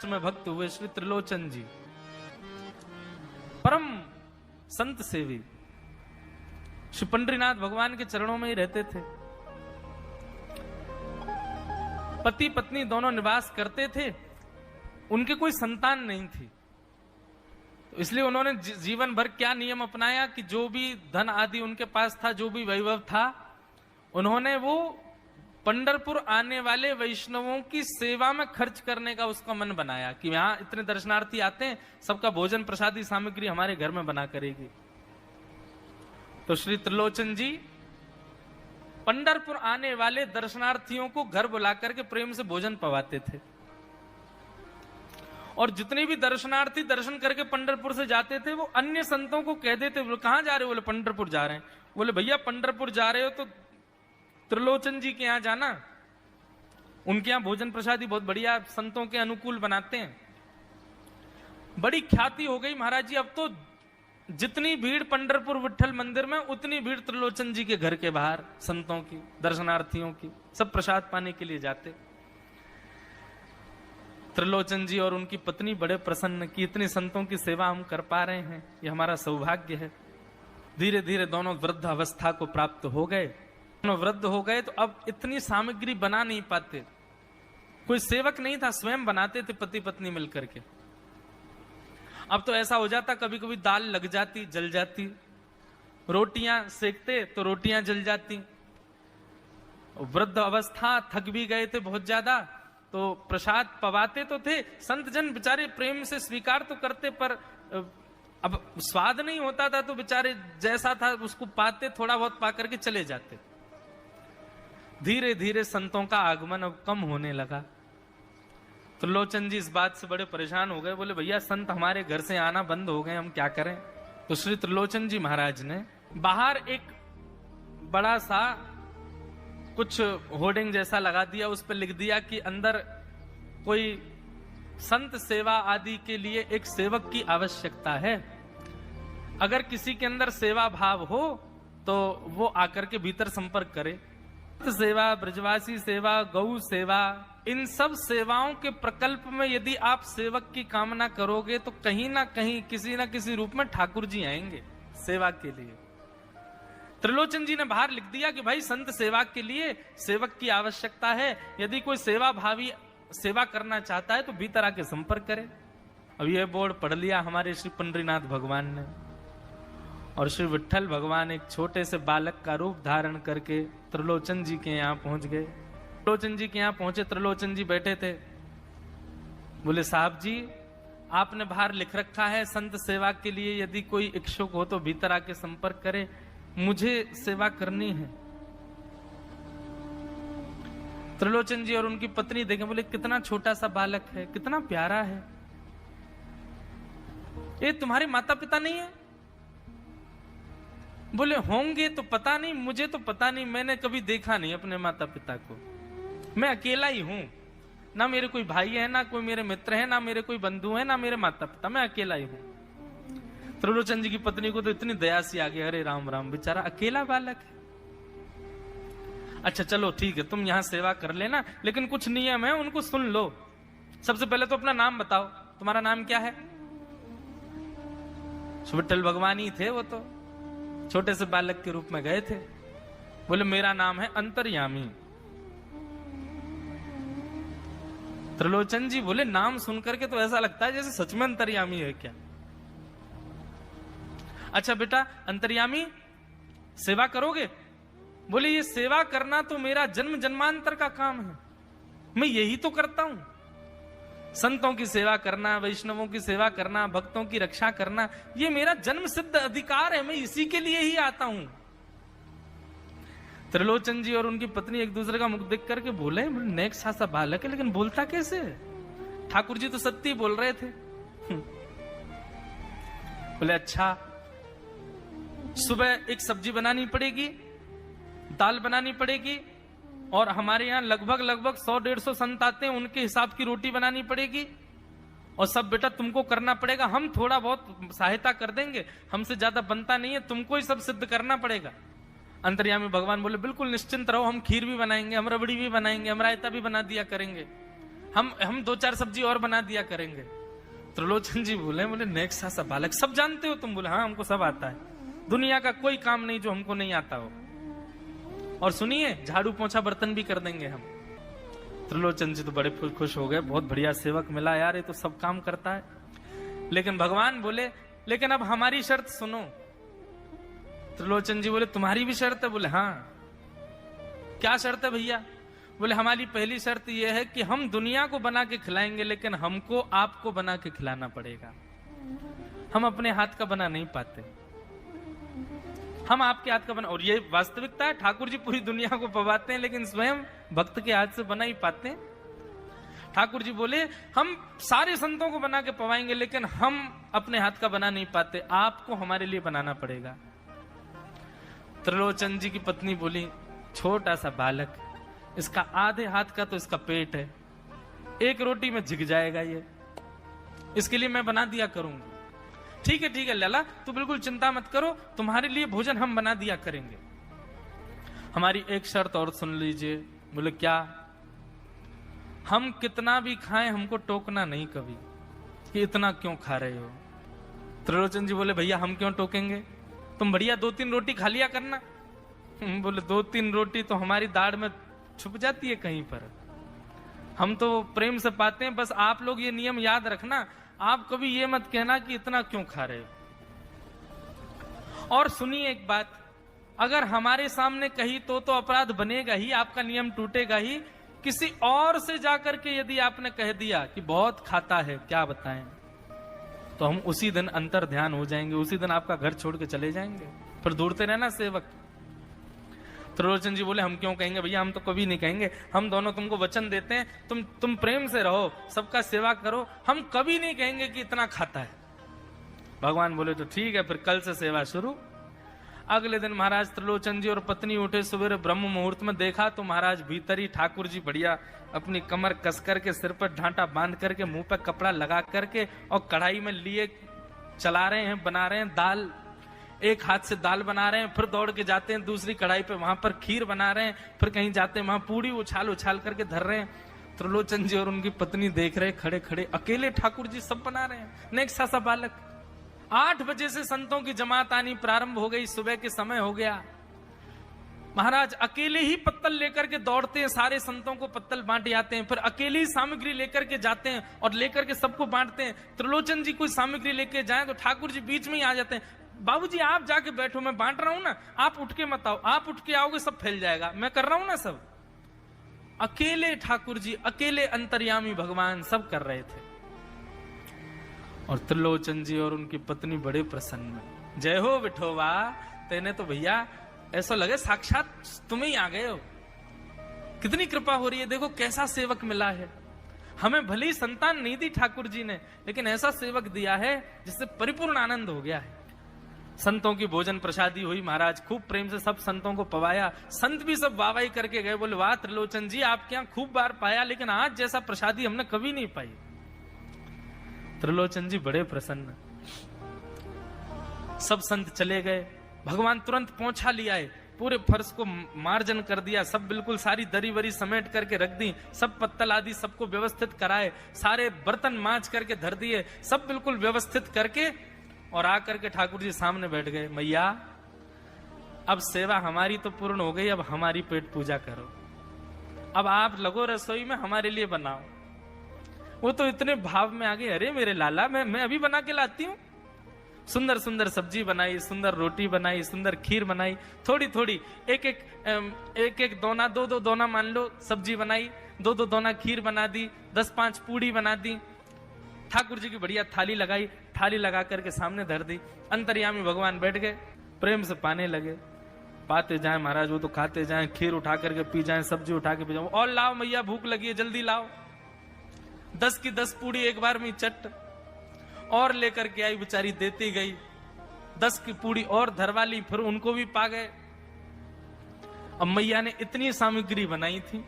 में भक्त हुए श्री त्रिलोचन जी, परम संत सेवी, श्री पंडरीनाथ भगवान के चरणों में ही रहते थे। पति पत्नी दोनों निवास करते थे, उनके कोई संतान नहीं थी, तो इसलिए उन्होंने जीवन भर क्या नियम अपनाया कि जो भी धन आदि उनके पास था, जो भी वैभव था, उन्होंने वो पंढरपुर आने वाले वैष्णवों की सेवा में खर्च करने का उसका मन बनाया कि यहां इतने दर्शनार्थी आते हैं, सबका भोजन प्रसादी सामग्री हमारे घर में बना करेगी। तो श्री त्रिलोचन जी पंढरपुर आने वाले दर्शनार्थियों को घर बुलाकर के प्रेम से भोजन पवाते थे, और जितने भी दर्शनार्थी दर्शन करके पंढरपुर से जाते थे वो अन्य संतों को कह देते, बोले कहां जा रहे हो? बोले पंढरपुर जा रहे हैं। बोले भैया पंढरपुर जा रहे हो तो त्रिलोचन जी के यहां जाना, उनके यहां भोजन प्रसादी बहुत बढ़िया संतों के अनुकूल बनाते हैं। बड़ी ख्याति हो गई महाराज जी, अब तो जितनी भीड़ पंढरपुर विठल मंदिर में उतनी भीड़ त्रिलोचन जी के घर के बाहर संतों की, दर्शनार्थियों की, सब प्रसाद पाने के लिए जाते। त्रिलोचन जी और उनकी पत्नी बड़े प्रसन्न कि इतने संतों की सेवा हम कर पा रहे हैं, ये हमारा सौभाग्य है। धीरे धीरे दोनों वृद्ध अवस्था को प्राप्त हो गए। दोनों वृद्ध हो गए तो अब इतनी सामग्री बना नहीं पाते, कोई सेवक नहीं था, स्वयं बनाते थे पति पत्नी मिलकर के। अब तो ऐसा हो जाता, कभी कभी दाल लग जाती, जल जाती, रोटियां सेकते तो रोटियां जल जाती। वृद्ध अवस्था, थक भी गए थे बहुत ज्यादा, तो प्रसाद पवाते तो थे, संत जन बेचारे प्रेम से स्वीकार तो करते, पर अब स्वाद नहीं होता था, तो बेचारे जैसा था उसको पाते, थोड़ा बहुत पा करके चले जाते। धीरे धीरे संतों का आगमन अब कम होने लगा। त्रिलोचन जी इस बात से बड़े परेशान हो गए, बोले भैया संत हमारे घर से आना बंद हो गए, हम क्या करें? तो श्री त्रिलोचन जी महाराज ने बाहर एक बड़ा सा कुछ होर्डिंग जैसा लगा दिया, उस पर लिख दिया कि अंदर कोई संत सेवा आदि के लिए एक सेवक की आवश्यकता है, अगर किसी के अंदर सेवा भाव हो तो वो आकर के भीतर संपर्क करे। सेवा, ब्रजवासी सेवा, गौ सेवा, इन सब सेवाओं के प्रकल्प में यदि आप सेवक की कामना करोगे तो कहीं ना कहीं किसी ना किसी रूप में ठाकुर जी आएंगे सेवा के लिए। त्रिलोचन जी ने बाहर लिख दिया कि भाई संत सेवा के लिए सेवक की आवश्यकता है, यदि कोई सेवा भावी सेवा करना चाहता है तो भीतर आके संपर्क करे। अब यह बोर्ड पढ़ लिया हमारे श्री पंडरीनाथ भगवान ने, और श्री विठल भगवान एक छोटे से बालक का रूप धारण करके त्रिलोचन जी के यहाँ पहुंच गए। त्रिलोचन जी के यहाँ पहुंचे, त्रिलोचन जी बैठे थे। बोले साहब जी, आपने बाहर लिख रखा है संत सेवा के लिए यदि कोई इच्छुक हो तो भीतर आके संपर्क करे, मुझे सेवा करनी है। त्रिलोचन जी और उनकी पत्नी देखें, बोले कितना छोटा सा बालक है, कितना प्यारा है, ये तुम्हारे माता पिता नहीं है? बोले होंगे तो पता नहीं, मुझे तो पता नहीं, मैंने कभी देखा नहीं अपने माता पिता को, मैं अकेला ही हूं, ना मेरे कोई भाई है, ना कोई मेरे मित्र है, ना मेरे कोई बंधु है, ना मेरे माता पिता, मैं अकेला ही हूं। त्रिलोचन जी की पत्नी को तो इतनी दया सी आ गई, अरे राम राम, बेचारा अकेला बालक है। अच्छा चलो ठीक है, तुम यहां सेवा कर लेना, लेकिन कुछ नियम है उनको सुन लो। सबसे पहले तो अपना नाम बताओ, तुम्हारा नाम क्या है? विठल भगवान ही थे, वो तो छोटे से बालक के रूप में गए थे। बोले मेरा नाम है अंतर्यामी। त्रिलोचन जी बोले नाम सुनकर के तो ऐसा लगता है जैसे सच में अंतर्यामी है क्या? अच्छा बेटा अंतर्यामी, सेवा करोगे? बोले ये सेवा करना तो मेरा जन्म जन्मांतर का काम है, मैं यही तो करता हूं, संतों की सेवा करना, वैष्णवों की सेवा करना, भक्तों की रक्षा करना, ये मेरा जन्म सिद्ध अधिकार है, मैं इसी के लिए ही आता हूं। त्रिलोचन जी और उनकी पत्नी एक दूसरे का मुख देख करके बोले, नेक सा बालक है लेकिन बोलता कैसे है? ठाकुर जी तो सत्य बोल रहे थे। बोले अच्छा, सुबह एक सब्जी बनानी पड़ेगी, दाल बनानी पड़ेगी, और हमारे यहाँ लगभग 100-150 संत आते हैं, उनके हिसाब की रोटी बनानी पड़ेगी, और सब बेटा तुमको करना पड़ेगा, हम थोड़ा बहुत सहायता कर देंगे, हमसे ज्यादा बनता नहीं है, तुमको ही सब सिद्ध करना पड़ेगा। अंतर्यामी भगवान बोले बिल्कुल निश्चिंत रहो, हम खीर भी बनाएंगे, हम रबड़ी भी बनाएंगे, हम रायता भी बना दिया करेंगे। हम 2-4 सब्जी और बना दिया करेंगे। त्रिलोचन जी बोले नेक्स्ट सा बालक, सब जानते हो तुम? बोले हाँ, हमको सब आता है, दुनिया का कोई काम नहीं जो हमको नहीं आता हो। और सुनिए, झाड़ू पोंछा बर्तन भी कर देंगे हम। त्रिलोचन जी तो बड़े खुश हो गए, बहुत बढ़िया सेवक मिला यार, ये तो सब काम करता है। लेकिन भगवान बोले लेकिन अब हमारी शर्त सुनो। त्रिलोचन जी बोले तुम्हारी भी शर्त है? बोले हाँ। क्या शर्त है भैया? बोले हमारी पहली शर्त यह है कि हम दुनिया को बना के खिलाएंगे, लेकिन हमको आपको बना के खिलाना पड़ेगा। हम अपने हाथ का बना नहीं पाते, हम आपके हाथ का बना। और ये वास्तविकता है, ठाकुर जी पूरी दुनिया को पवाते हैं, लेकिन स्वयं भक्त के हाथ से बना ही पाते हैं। ठाकुर जी बोले हम सारे संतों को बना के पवाएंगे, लेकिन हम अपने हाथ का बना नहीं पाते, आपको हमारे लिए बनाना पड़ेगा। त्रिलोचन जी की पत्नी बोली छोटा सा बालक, इसका आधे हाथ का तो इसका पेट है, एक रोटी में झिक जाएगा ये, इसके लिए मैं बना दिया करूंगी। ठीक है लला, तू बिल्कुल चिंता मत करो, तुम्हारे लिए भोजन हम बना दिया करेंगे। हमारी एक शर्त और सुन लीजिए। बोले क्या? हम कितना भी खाएं हमको टोकना नहीं कभी कि इतना क्यों खा रहे हो। त्रिलोचन जी बोले भैया हम क्यों टोकेंगे, तुम बढ़िया 2-3 रोटी खा लिया करना। बोले 2-3 रोटी तो हमारी दाढ़ में छुप जाती है कहीं पर, हम तो प्रेम से पाते हैं। बस आप लोग ये नियम याद रखना, आप कभी ये मत कहना कि इतना क्यों खा रहे हो। और सुनिए एक बात, अगर हमारे सामने कही तो अपराध बनेगा ही, आपका नियम टूटेगा ही। किसी और से जाकर के यदि आपने कह दिया कि बहुत खाता है, क्या बताएं, तो हम उसी दिन अंतर ध्यान हो जाएंगे, उसी दिन आपका घर छोड़ के चले जाएंगे, फिर दूरते रहना सेवक। त्रिलोचन जी बोले हम क्यों कहेंगे भैया, हम तो कभी नहीं कहेंगे, हम दोनों तुमको वचन देते हैं, तुम प्रेम से रहो, सबका सेवा करो, हम कभी नहीं कहेंगे कि इतना खाता है। भगवान बोले तो ठीक है, फिर कल से सेवा शुरू। अगले दिन महाराज त्रिलोचन जी और पत्नी उठे सवेरे ब्रह्म मुहूर्त में, देखा तो महाराज भीतर ही ठाकुर जी बढ़िया अपनी कमर कस करके, सिर पर ढांटा बांध करके, मुंह पर कपड़ा लगा करके और कढ़ाई में लिए चला रहे हैं, बना रहे हैं दाल। एक हाथ से दाल बना रहे हैं, फिर दौड़ के जाते हैं दूसरी कढ़ाई पे, वहां पर खीर बना रहे हैं, फिर कहीं जाते हैं वहां पूड़ी उछाल उछाल करके धर रहे हैं। त्रिलोचन जी और उनकी पत्नी देख रहे खड़े खड़े, अकेले ठाकुर जी सब बना रहे हैं, नेक्स्ट सा बालक। 8 बजे से संतों की जमात आनी प्रारंभ हो गई, सुबह के समय हो गया। महाराज अकेले ही पत्तल लेकर के दौड़ते हैं, सारे संतों को पत्तल बांटे आते हैं, फिर अकेले ही सामग्री लेकर के जाते हैं और लेकर के सबको बांटते हैं। त्रिलोचन जी कोई सामग्री लेके जाए तो ठाकुर जी बीच में ही आ जाते हैं, बाबूजी आप जाके बैठो, मैं बांट रहा हूं ना, आप उठ के मत आओ, आप उठ के आओगे सब फैल जाएगा, मैं कर रहा हूं ना सब। अकेले ठाकुर जी, अकेले अंतर्यामी भगवान सब कर रहे थे। और त्रिलोचन जी और उनकी पत्नी बड़े प्रसन्न, जय हो विठोबा, तेने तो भैया ऐसा लगे साक्षात तुम ही आ गए हो, कितनी कृपा हो रही है, देखो कैसा सेवक मिला है हमें। भली संतान नहीं दी ठाकुर जी ने, लेकिन ऐसा सेवक दिया है जिससे परिपूर्ण आनंद हो गया है। संतों की भोजन प्रसादी हुई, महाराज खूब प्रेम से सब संतों को पवाया, संत भी सब वाहवाही करके गए, बोले वाह त्रिलोचन जी आपके यहाँ खूब बार पाया, लेकिन आज जैसा प्रसादी हमने कभी नहीं पाई। त्रिलोचन जी बड़े प्रसन्न। सब संत चले गए, भगवान तुरंत पहुंचा लिया है, पूरे फर्श को मार्जन कर दिया, सब बिल्कुल सारी दरी वरी समेट करके रख दी, सब पत्तल आदि सबको व्यवस्थित कराए, सारे बर्तन मांज करके धर दिए, सब बिल्कुल व्यवस्थित करके, और आकर के ठाकुर जी सामने बैठ गए। मैया अब सेवा हमारी तो पूर्ण हो गई, अब हमारी पेट पूजा करो, अब आप लगो रसोई में, हमारे लिए बनाओ। वो तो इतने भाव में आ गए, अरे मेरे लाला मैं अभी बना के लाती हूँ। सुंदर सुंदर सब्जी बनाई, सुंदर रोटी बनाई, सुंदर खीर बनाई, थोड़ी थोड़ी एक एक दोना, 2-2 दोना मान लो सब्जी बनाई, 2-2 दोना खीर बना दी, 10-5 पूड़ी बना दी, ठाकुर जी की बढ़िया थाली लगाई, थाली लगा करके सामने धर दी। अंतर्यामी भगवान बैठ गए, प्रेम से पाने लगे, पाते जाए महाराज, वो तो खाते जाए, खीर उठा करके पी जाए, सब्जी उठा के पी जाए, और लाओ मैया भूख लगी है जल्दी लाओ। 10 की 10 पूड़ी एक बार में चट और लेकर के आई, बेचारी देती गई, 10 की पूड़ी और धरवा ली, फिर उनको भी पा गए। अब मैया ने इतनी सामग्री बनाई थी,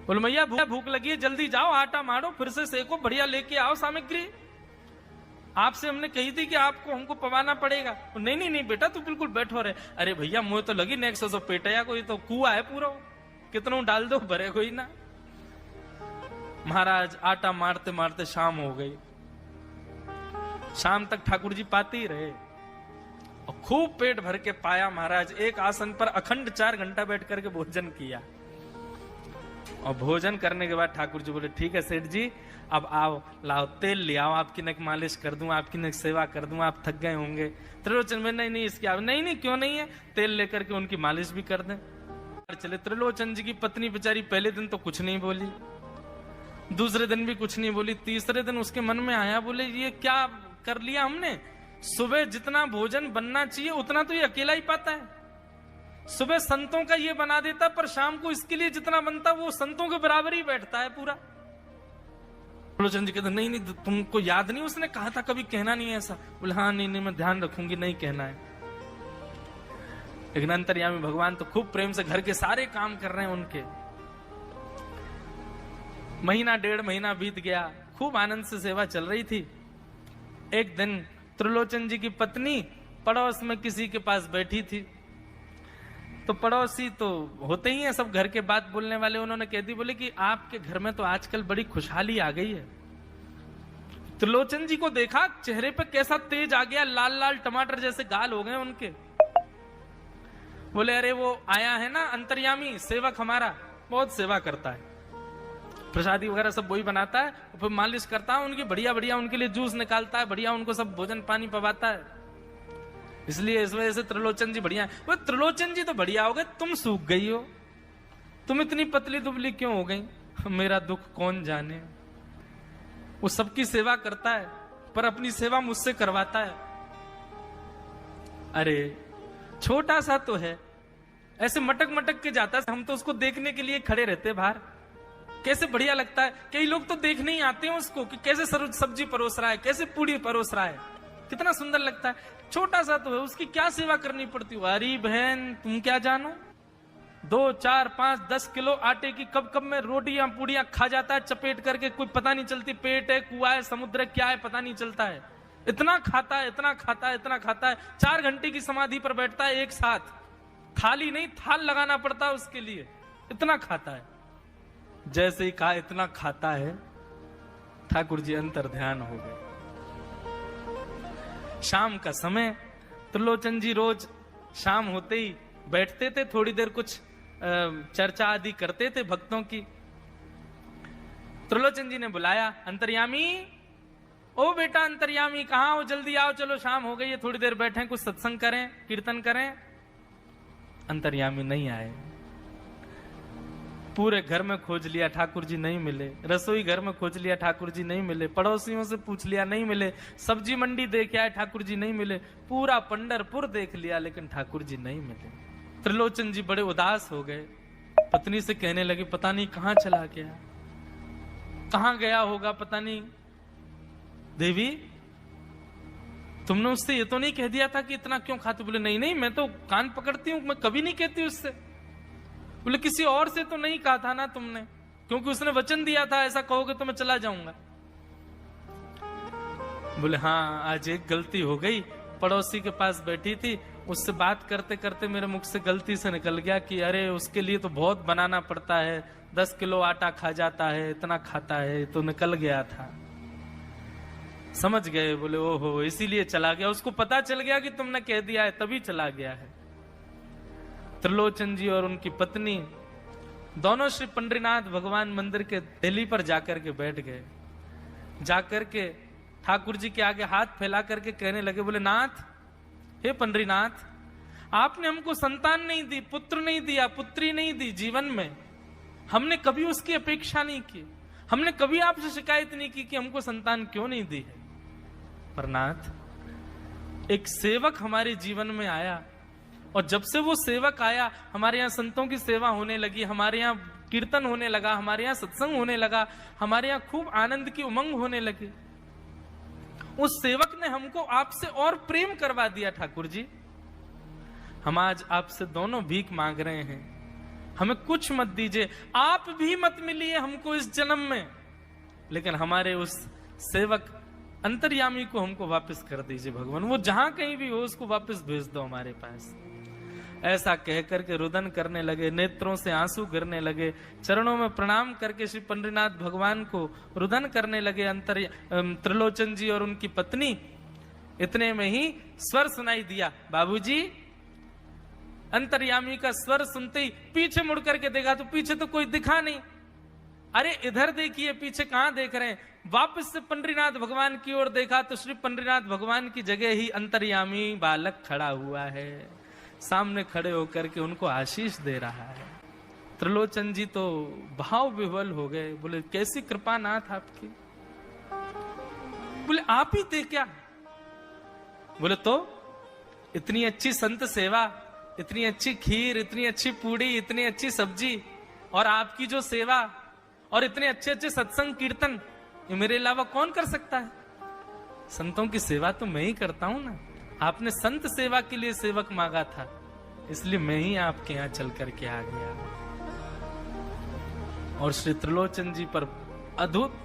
बोले मैया भूख लगी है जल्दी जाओ, आटा मारो, फिर से सेको, बढ़िया लेके आओ सामग्री, आपसे हमने कही थी कि आपको हमको पवाना पड़ेगा। नहीं बेटा तू बिल्कुल बैठो रहे। अरे भैया मुझे तो लगी नेक्स्ट सो पेटया को, ये तो कुआ है पूरा, कितना डाल दो भरे कोई ना। महाराज आटा मारते मारते शाम हो गई। शाम तक ठाकुर जी पाते ही रहे और खूब पेट भर के पाया महाराज। एक आसन पर अखंड 4 घंटा बैठ करके भोजन किया और भोजन करने के बाद ठाकुर जी बोले ठीक है सेठ जी, अब आओ लाओ तेल ले आओ, आपकी नक मालिश कर दूं, आपकी नक सेवा कर दूं, आप थक गए होंगे। त्रिलोचन में नहीं नहीं इसकी नहीं क्यों नहीं है, तेल लेकर के उनकी मालिश भी कर दें। चले त्रिलोचन जी की पत्नी बेचारी पहले दिन तो कुछ नहीं बोली, दूसरे दिन भी कुछ नहीं बोली, तीसरे दिन उसके मन में आया, बोले ये क्या कर लिया हमने। सुबह जितना भोजन बनना चाहिए उतना तो ये अकेला ही पाता है। सुबह संतों का ये बना देता, पर शाम को इसके लिए जितना बनता वो संतों के बराबर ही बैठता है पूरा। त्रिलोचन जी कहते नहीं नहीं तुमको याद नहीं उसने कहा था कभी कहना नहीं है ऐसा। बोले हाँ नहीं मैं ध्यान रखूंगी, नहीं कहना है। लेकिन अंतर्यामी भगवान तो खूब प्रेम से घर के सारे काम कर रहे हैं उनके। महीना 1.5 महीना बीत गया, खूब आनंद से सेवा चल रही थी। एक दिन त्रिलोचन जी की पत्नी पड़ोस में किसी के पास बैठी थी, तो पड़ोसी तो होते ही हैं सब घर के बात बोलने वाले, उन्होंने कह दी बोले कि आपके घर में तो आजकल बड़ी खुशहाली आ गई है। त्रिलोचन जी को देखा, चेहरे पे कैसा तेज आ गया, लाल लाल टमाटर जैसे गाल हो गए उनके। बोले अरे वो आया है ना अंतर्यामी सेवक हमारा, बहुत सेवा करता है, प्रसादी वगैरह सब वही बनाता है, फिर मालिश करता है उनकी, बढ़िया बढ़िया उनके लिए जूस निकालता है, बढ़िया उनको सब भोजन पानी पवाता है, इसलिए इस वजह से त्रिलोचन जी बढ़िया है। वो त्रिलोचन जी तो बढ़िया हो गए, तुम सूख गई हो, तुम इतनी पतली दुबली क्यों हो गई, मेरा दुख कौन जाने। वो सबकी सेवा करता है पर अपनी सेवा मुझसे करवाता है। अरे छोटा सा तो है, ऐसे मटक मटक के जाता है, हम तो उसको देखने के लिए खड़े रहते बाहर, कैसे बढ़िया लगता है। कई लोग तो देखने ही आते हैं उसको कि कैसे सब्जी परोस रहा है, कैसे पूड़ी परोस रहा है, कितना सुंदर लगता है। छोटा सा तो है, उसकी क्या सेवा करनी पड़ती है। अरे बहन तुम क्या जानो, 2, 4, 5, 10 किलो आटे की कब कब में रोटियां पूड़ियां खा जाता है चपेट करके, कोई पता नहीं चलती, पेट है कुआ है समुद्र है क्या है पता नहीं चलता है। इतना खाता है इतना खाता है इतना खाता है। 4 घंटे की समाधि पर बैठता है एक साथ, थाली नहीं थाल लगाना पड़ता है उसके लिए, इतना खाता है। जैसे ही कहा इतना खाता है, ठाकुर जी अंतर ध्यान हो गए। शाम का समय, त्रिलोचन जी रोज शाम होते ही बैठते थे, थोड़ी देर कुछ चर्चा आदि करते थे भक्तों की। त्रिलोचन जी ने बुलाया, अंतर्यामी ओ बेटा अंतर्यामी कहाँ हो, जल्दी आओ, चलो शाम हो गई है, थोड़ी देर बैठे कुछ सत्संग करें कीर्तन करें। अंतर्यामी नहीं आए, पूरे घर में खोज लिया ठाकुर जी नहीं मिले, रसोई घर में खोज लिया ठाकुर जी नहीं मिले, पड़ोसियों से पूछ लिया नहीं मिले, सब्जी मंडी देख आए ठाकुर जी नहीं मिले, पूरा पंढरपुर देख लिया लेकिन ठाकुर जी नहीं मिले। त्रिलोचन जी बड़े उदास हो गए, पत्नी से कहने लगे पता नहीं कहां चला गया, कहां गया होगा पता नहीं। देवी तुमने उससे ये तो नहीं कह दिया था कि इतना क्यों खाते। बोले नहीं नहीं मैं तो कान पकड़ती हूं, मैं कभी नहीं कहती उससे। बोले किसी और से तो नहीं कहा था ना तुमने, क्योंकि उसने वचन दिया था ऐसा कहोगे तो मैं चला जाऊंगा। बोले हाँ आज एक गलती हो गई, पड़ोसी के पास बैठी थी, उससे बात करते करते मेरे मुख से गलती से निकल गया कि अरे उसके लिए तो बहुत बनाना पड़ता है, 10 किलो आटा खा जाता है, इतना खाता है, तो निकल गया था। समझ गए। बोले ओहो इसीलिए चला गया, उसको पता चल गया कि तुमने कह दिया है तभी चला गया है। त्रिलोचन जी और उनकी पत्नी दोनों श्री पंडरीनाथ भगवान मंदिर के डेली पर जाकर के बैठ गए। जाकर के ठाकुर जी के आगे हाथ फैला करके कहने लगे, बोले नाथ हे पंडरीनाथ, आपने हमको संतान नहीं दी, पुत्र नहीं दिया, पुत्री नहीं दी जीवन में, हमने कभी उसकी अपेक्षा नहीं की, हमने कभी आपसे शिकायत नहीं की कि हमको संतान क्यों नहीं दी है। पर नाथ एक सेवक हमारे जीवन में आया, और जब से वो सेवक आया हमारे यहाँ संतों की सेवा होने लगी, हमारे यहाँ कीर्तन होने लगा, हमारे यहाँ सत्संग होने लगा, हमारे यहाँ खूब आनंद की उमंग होने लगी। उस सेवक ने हमको आपसे और प्रेम करवा दिया। ठाकुर जी हम आज आपसे दोनों भीख मांग रहे हैं, हमें कुछ मत दीजिए, आप भी मत मिलिए हमको इस जन्म में, लेकिन हमारे उस सेवक अंतर्यामी को हमको वापस कर दीजिए भगवान, वो जहां कहीं भी हो उसको वापस भेज दो हमारे पास। ऐसा कह करके रुदन करने लगे, नेत्रों से आंसू गिरने लगे, चरणों में प्रणाम करके श्री पंडरीनाथ भगवान को रुदन करने लगे त्रिलोचन जी और उनकी पत्नी। इतने में ही स्वर सुनाई दिया, बाबूजी। अंतर्यामी का स्वर सुनते ही पीछे मुड़ करके देखा तो पीछे तो कोई दिखा नहीं। अरे इधर देखिए, पीछे कहां देख रहे हैं? वापस से पंडरीनाथ भगवान की ओर देखा तो श्री पंडरीनाथ भगवान की जगह ही अंतर्यामी बालक खड़ा हुआ है, सामने खड़े होकर के उनको आशीष दे रहा है। त्रिलोचन जी तो भाव विह्वल हो गए, बोले कैसी कृपा नाथ आपकी। बोले आप ही थे क्या? बोले तो इतनी अच्छी संत सेवा, इतनी अच्छी खीर, इतनी अच्छी पूड़ी, इतनी अच्छी सब्जी और आपकी जो सेवा और इतने अच्छे अच्छे सत्संग कीर्तन, ये मेरे अलावा कौन कर सकता है? संतों की सेवा तो मैं ही करता हूं ना। आपने संत सेवा के लिए सेवक मांगा था, इसलिए मैं ही आपके यहां चल करके आ गया। और श्री त्रिलोचन जी पर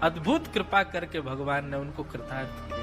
अद्भुत कृपा करके भगवान ने उनको कृतार्थ किया।